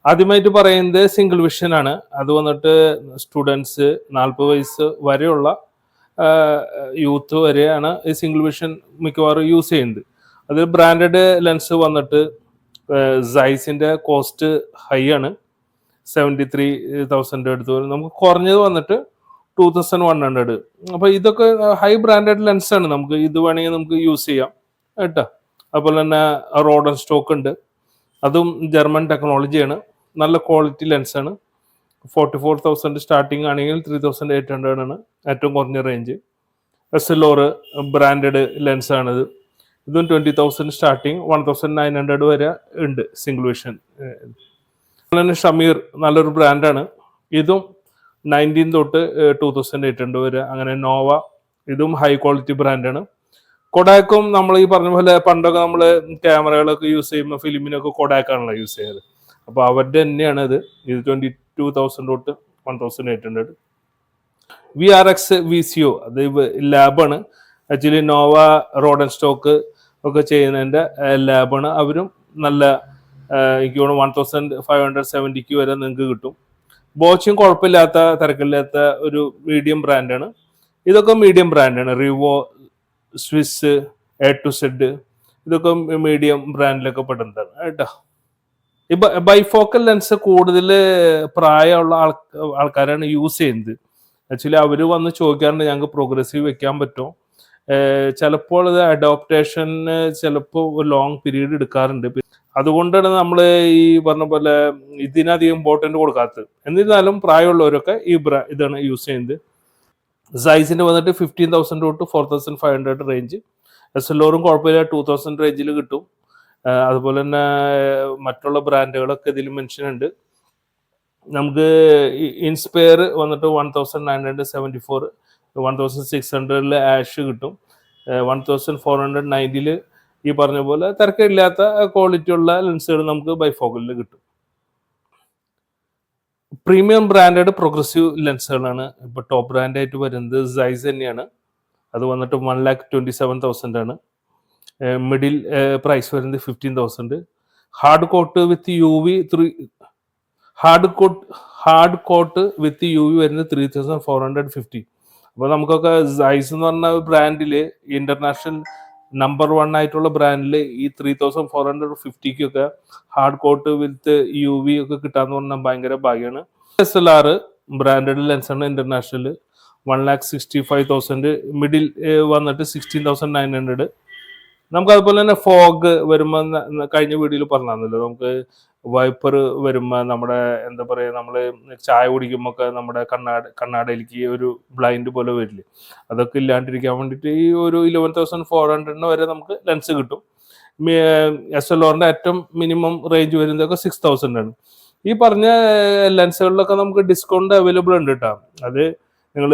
ആദ്യമായിട്ട് പറയുന്നത് single vision ആണ്. അത് വന്നിട്ട് സ്റ്റുഡൻസ് 40 വയസ്സ് വരെയുള്ള യൂത്ത് വരെയാണ് ഈ സിംഗിൾ വിഷൻ മിക്കവാറും യൂസ് ചെയ്യുന്നത്. അത് ബ്രാൻഡഡ് ലെൻസ് വന്നിട്ട് സൈസിന്റെ കോസ്റ്റ് ഹൈ ആണ്. 73,000 അടുത്ത് വരും. നമുക്ക് കുറഞ്ഞത് വന്നിട്ട് 2,100. അപ്പോൾ ഇതൊക്കെ ഹൈ ബ്രാൻഡഡ് ലെൻസാണ്. നമുക്ക് ഇത് വേണമെങ്കിൽ നമുക്ക് യൂസ് ചെയ്യാം കേട്ടോ. അതുപോലെ തന്നെ റോഡൻ സ്റ്റോക്ക് ഉണ്ട്, അതും ജർമ്മൻ ടെക്നോളജിയാണ്. നല്ല ക്വാളിറ്റി ലെൻസാണ്. 44,000 സ്റ്റാർട്ടിങ് ആണെങ്കിൽ 3,800 ആണ് ഏറ്റവും കുറഞ്ഞ റേഞ്ച്. SLR branded ലെൻസാണിത്. ഇതും 20,000 സ്റ്റാർട്ടിങ് 1,900 വരെ ഉണ്ട് സിംഗിൾ വിഷൻ. അതുപോലെ തന്നെ ഷമീർ നല്ലൊരു ബ്രാൻഡാണ്. ഇതും 19 തൊട്ട് 2,800 വരെ. അങ്ങനെ നോവ, ഇതും ഹൈ ക്വാളിറ്റി ബ്രാൻഡാണ്. കൊഡാക്കും നമ്മൾ ഈ പറഞ്ഞ പോലെ പണ്ടൊക്കെ നമ്മൾ ക്യാമറകളൊക്കെ യൂസ് ചെയ്യുമ്പോൾ ഫിലിമിനൊക്കെ കൊഡാക്കാണല്ലോ യൂസ് ചെയ്യാറ്. അപ്പോൾ അവരുടെ തന്നെയാണ് ഇത്. 22,000 തൊട്ട് 1,800. VRX VCO അത് ലാബാണ്. ആക്ച്വലി നോവ റോഡൻ സ്റ്റോക്ക് ഒക്കെ ചെയ്യുന്നതിൻ്റെ ലാബാണ്. അവരും നല്ല എനിക്ക് തോന്നുന്നു 1,570 വരെ നിങ്ങൾക്ക് കിട്ടും. ബോച്ചും കുഴപ്പമില്ലാത്ത തിരക്കില്ലാത്ത ഒരു മീഡിയം ബ്രാൻഡാണ്. ഇതൊക്കെ മീഡിയം ബ്രാൻഡാണ്. റിവോ, സ്വിസ്, A2Z ഇതൊക്കെ മീഡിയം ബ്രാൻഡിലൊക്കെ പെടുന്നതാണ് കേട്ടോ. ഈ ബൈഫോക്കൽ ലെൻസ് കൂടുതൽ പ്രായമുള്ള ആൾക്കാരാണ് യൂസ് ചെയ്യുന്നത്. ആക്ച്വലി അവർ വന്ന് ചോദിക്കാറുണ്ട് ഞങ്ങൾക്ക് പ്രോഗ്രസീവ് വെക്കാൻ പറ്റുമോ. ചിലപ്പോൾ ഇത് അഡോപ്റ്റേഷന് ചിലപ്പോൾ ലോങ് പീരീഡ് എടുക്കാറുണ്ട്. അതുകൊണ്ടാണ് നമ്മൾ ഈ പറഞ്ഞ പോലെ ഇതിനധികം ഇമ്പോർട്ടൻ്റ് കൊടുക്കാത്തത്. എന്നിരുന്നാലും പ്രായമുള്ളവരൊക്കെ ഇതാണ് യൂസ് ചെയ്യുന്നത്. സൈസിന് വന്നിട്ട് 15,000 തൊട്ട് 4,500 റേഞ്ച്. SLRും കുഴപ്പമില്ല, 2,000 റേഞ്ചിൽ കിട്ടും. അതുപോലെ തന്നെ മറ്റുള്ള ബ്രാൻഡുകളൊക്കെ ഇതിൽ മെൻഷൻ ഉണ്ട്. നമുക്ക് ഇൻസ്പയർ വന്നിട്ട് 1,974, 1,600 ആഷ് കിട്ടും. 1,490 ഈ പറഞ്ഞ പോലെ തിരക്കില്ലാത്ത ക്വാളിറ്റി ഉള്ള ലെൻസുകൾ നമുക്ക് ബൈഫോക്കലിൽ കിട്ടും. പ്രീമിയം ബ്രാൻഡഡ് പ്രോഗ്രസീവ് ലെൻസുകളാണ് ഇപ്പോൾ ടോപ്പ് ബ്രാൻഡായിട്ട് വരുന്നത്. സൈസ് തന്നെയാണ്. അത് വന്നിട്ട് 1,27,000 ആണ്. മിഡിൽ പ്രൈസ് വരുന്നത് 15,000. Hard cot with UV hard cot with UV വരുന്നത് 3,450. അപ്പോൾ നമുക്കൊക്കെ സൈസ് എന്ന് പറഞ്ഞ ബ്രാൻഡിൽ ഇന്റർനാഷണൽ നമ്പർ 1 ആയിട്ടുള്ള ബ്രാൻഡിൽ ഈ 3,450 ഹാർഡ് കോട്ട് വിത്ത് UV ഒക്കെ കിട്ടാന്ന് പറഞ്ഞാൽ ഭയങ്കര ഭാഗ്യമാണ്. SLR ബ്രാൻഡഡ് ലെൻസാണ് ഇന്റർനാഷണൽ. 1,65,000. മിഡിൽ വന്നിട്ട് 16,900. നമുക്ക് അതുപോലെ തന്നെ ഫോഗ് വരുമ്പോൾ കഴിഞ്ഞ വീഡിയോയിൽ പറഞ്ഞാന്നല്ലോ, നമുക്ക് വൈപ്പർ വരുമ്പോൾ നമ്മുടെ എന്താ പറയുക, നമ്മൾ ചായ കുടിക്കുമ്പോൾ ഒക്കെ നമ്മുടെ കണ്ണാടയിലേക്ക് ഒരു ബ്ലൈൻഡ് പോലെ വരില്ലേ, അതൊക്കെ ഇല്ലാണ്ടിരിക്കാൻ വേണ്ടിയിട്ട് ഈ ഒരു 11,400 വരെ നമുക്ക് ലെൻസ് കിട്ടും. SLRന്റെ ഏറ്റവും മിനിമം റേഞ്ച് വരുന്നതൊക്കെ 6,000 ആണ്. ഈ പറഞ്ഞ ലെൻസുകളിലൊക്കെ നമുക്ക് ഡിസ്കൗണ്ട് അവൈലബിൾ ഉണ്ട് കേട്ടോ. അത് നിങ്ങൾ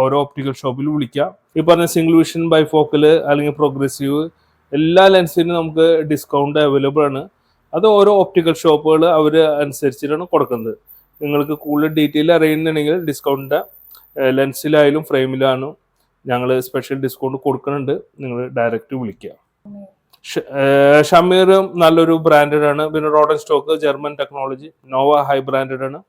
ഓരോ ഒപ്റ്റിക്കൽ ഷോപ്പിൽ വിളിക്കുക. ഈ പറഞ്ഞ സിംഗിൾ വിഷൻ, ബൈഫോക്കൽ അല്ലെങ്കിൽ പ്രോഗ്രസീവ് എല്ലാ ലെൻസിനും നമുക്ക് ഡിസ്കൗണ്ട് അവൈലബിൾ ആണ്. അത് ഓരോ ഒപ്റ്റിക്കൽ ഷോപ്പുകൾ അവർ അനുസരിച്ചിട്ടാണ് കൊടുക്കുന്നത്. നിങ്ങൾക്ക് കൂടുതൽ ഡീറ്റെയിൽ അറിയുന്നുണ്ടെങ്കിൽ ഡിസ്കൗണ്ടിൻ്റെ ലെൻസിലായാലും ഫ്രെയിമിലാണോ ഞങ്ങൾ സ്പെഷ്യൽ ഡിസ്കൗണ്ട് കൊടുക്കുന്നുണ്ട്. നിങ്ങൾ ഡയറക്റ്റ് വിളിക്കുക. ഷമീർ നല്ലൊരു ബ്രാൻഡഡ് ആണ്. പിന്നെ Rodenstock German technology. Nova high branded ആണ്.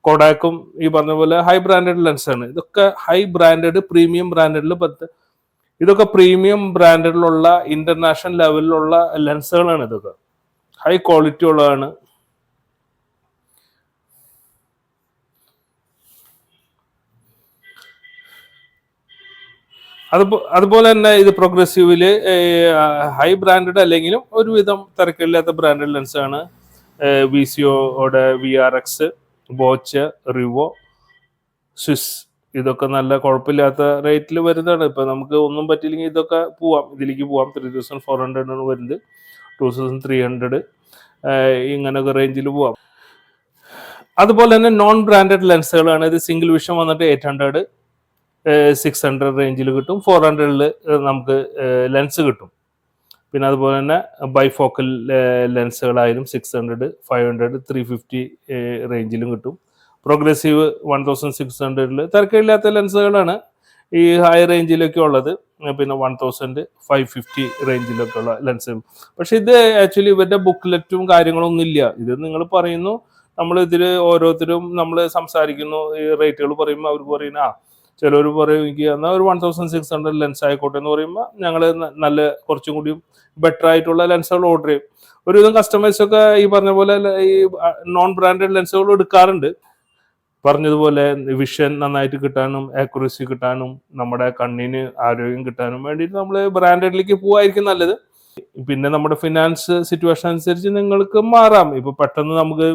കൊഡാക്കും ഈ പറഞ്ഞ പോലെ ഹൈ ബ്രാൻഡഡ് ലെൻസാണ്. ഇതൊക്കെ ഹൈ ബ്രാൻഡഡ് പ്രീമിയം ബ്രാൻഡഡിൽ ഇതൊക്കെ പ്രീമിയം ബ്രാൻഡഡിലുള്ള ഇന്റർനാഷണൽ ലെവലിലുള്ള ലെൻസുകളാണ്. ഇതൊക്കെ ഹൈ ക്വാളിറ്റി ഉള്ളതാണ്. അതുപോലെ തന്നെ ഇത് പ്രോഗ്രസീവില് ഹൈ ബ്രാൻഡഡ് അല്ലെങ്കിലും ഒരുവിധം തിരക്കില്ലാത്ത ബ്രാൻഡഡ് ലെൻസാണ്. VCOയുടെ VRX, ബോച്ച്, റിവോ, സ്വിസ് ഇതൊക്കെ നല്ല കുഴപ്പമില്ലാത്ത റേറ്റിൽ വരുന്നതാണ്. ഇപ്പം നമുക്ക് ഒന്നും പറ്റില്ലെങ്കിൽ ഇതൊക്കെ ഇതിലേക്ക് പോവാം. 3,400 ആണ് വരുന്നത്, 2,300 ഇങ്ങനെയൊക്കെ റേഞ്ചിൽ പോവാം. അതുപോലെ തന്നെ നോൺ ബ്രാൻഡഡ് ലെൻസുകളാണ്. ഇത് സിംഗിൾ വിഷൻ വന്നിട്ട് 800, 600 റേഞ്ചിൽ കിട്ടും. 400 നമുക്ക് ലെൻസ് കിട്ടും. പിന്നെ അതുപോലെ തന്നെ ബൈഫോക്കൽ ലെൻസുകളായാലും 600, 500, 350 റേഞ്ചിലും കിട്ടും. പ്രോഗ്രസീവ് 1,600 തിരക്കില്ലാത്ത ലെൻസുകളാണ് ഈ ഹൈ റേഞ്ചിലൊക്കെ ഉള്ളത്. പിന്നെ 1550 റേഞ്ചിലൊക്കെ ഉള്ള ലെൻസ്. പക്ഷെ ഇത് ആക്ച്വലി ഇവരുടെ ബുക്ക്ലെറ്റും കാര്യങ്ങളൊന്നും ഇല്ല. ഇത് നിങ്ങൾ പറയുന്നു, നമ്മൾ ഇതിൽ ഓരോരുത്തരും നമ്മൾ സംസാരിക്കുന്നു, ഈ റേറ്റുകൾ പറയുമ്പോൾ അവർക്ക് പറയുന്ന ചിലർ പറയും എനിക്ക് എന്നാൽ ഒരു 1600 ലെൻസ് ആയിക്കോട്ടെ എന്ന് പറയുമ്പോൾ ഞങ്ങൾ നല്ല കുറച്ചും കൂടി ബെറ്റർ ആയിട്ടുള്ള ലെൻസുകൾ ഓർഡർ ചെയ്യും. ഒരുവിധം കസ്റ്റമേഴ്സൊക്കെ ഈ പറഞ്ഞ പോലെ ഈ നോൺ ബ്രാൻഡഡ് ലെൻസുകൾ എടുക്കാറുണ്ട്. പറഞ്ഞതുപോലെ വിഷൻ നന്നായിട്ട് കിട്ടാനും ആക്യുറസി കിട്ടാനും നമ്മുടെ കണ്ണിന് ആരോഗ്യം കിട്ടാനും വേണ്ടിയിട്ട് നമ്മൾ ബ്രാൻഡഡിലേക്ക് പോവായിരിക്കും നല്ലത്. പിന്നെ നമ്മുടെ ഫിനാൻസ് സിറ്റുവേഷൻ അനുസരിച്ച് നിങ്ങൾക്ക് മാറാം. ഇപ്പൊ പെട്ടെന്ന് നമുക്ക്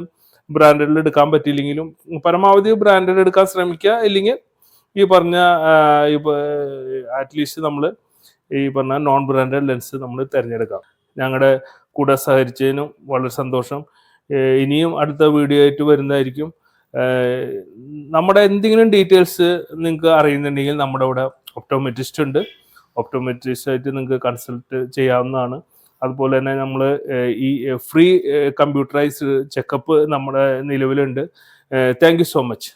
ബ്രാൻഡഡിൽ എടുക്കാൻ പറ്റിയില്ലെങ്കിലും പരമാവധി ബ്രാൻഡഡ് എടുക്കാൻ ശ്രമിക്കുക. ഇല്ലെങ്കിൽ ഈ പറഞ്ഞ അറ്റ്ലീസ്റ്റ് നമ്മൾ ഈ പറഞ്ഞ നോൺ ബ്രാൻഡഡ് ലെൻസ് നമ്മൾ തിരഞ്ഞെടുക്കാം. ഞങ്ങളുടെ കൂടെ സഹകരിച്ചതിനും വളരെ സന്തോഷം. ഇനിയും അടുത്ത വീഡിയോ ആയിട്ട് വരുന്നതായിരിക്കും. നമ്മുടെ എന്തെങ്കിലും ഡീറ്റെയിൽസ് നിങ്ങൾക്ക് അറിയുന്നുണ്ടെങ്കിൽ നമ്മുടെ ഇവിടെ ഒപ്റ്റോമെട്രിസ്റ്റ് ഉണ്ട്. ഒപ്റ്റോമെട്രിസ്റ്റ് ആയിട്ട് നിങ്ങൾക്ക് കൺസൾട്ട് ചെയ്യാവുന്നതാണ്. അതുപോലെ തന്നെ നമ്മൾ ഈ ഫ്രീ കമ്പ്യൂട്ടറൈസ്ഡ് ചെക്കപ്പ് നമ്മുടെ നിലവിലുണ്ട്. Thank you so much.